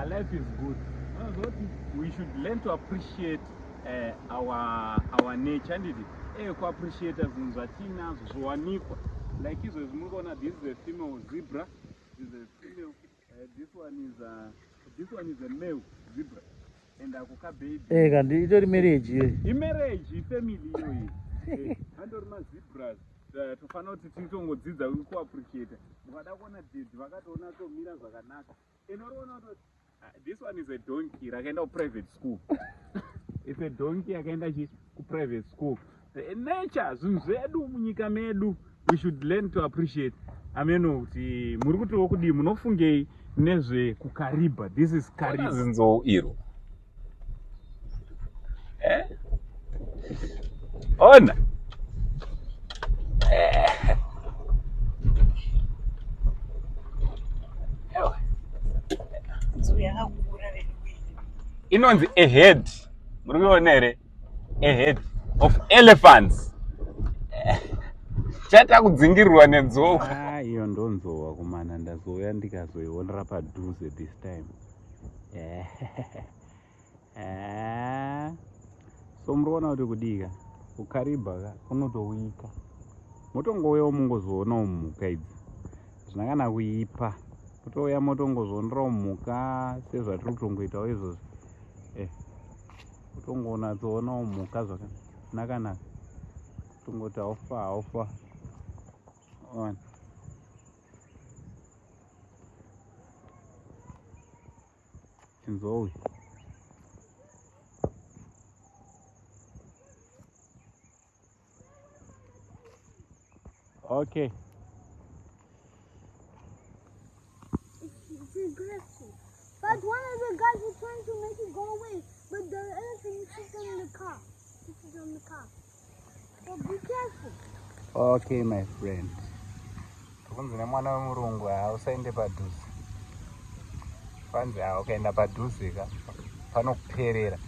life is good. We should learn to appreciate our nature, and to appreciate as Nzatina, Zwanikwa. Like this is a female zebra. This is a female. This one is a male zebra. And I cook a baby. Marriage. Marriage, family. Handle my zebras. To find out the we appreciate. This one is a donkey. I can private school. It's a donkey. I can private school. Nature, we should learn to appreciate. I mean, Kariba. This is Kariba. On. Inonzi a head of elephants. Chata kudzingirwa nenzou. Iyo ndonzova kumana ndazouya ndikazoionera padhuze this time. So murikuona kuti kudika kukariba kunotowika. Motongouyawo mungozoonawo mhuka idzi. Zvina kana kuipa. Kutouya motongozoonawo mhuka sezvatiri kutongoitawo izvozvi. Kutongonatsoonao mhuka zvakanaka. Kutongoti haufa. Chinzowe. Okay. It's aggressive. But one of the guys was trying to make it go away. But the other thing sits on the car. This is on the car. So be careful. Okay, my friend. Kunzine mwana wemurungu hausaende padhuze. Panzi ukaenda padhuze panokuperera.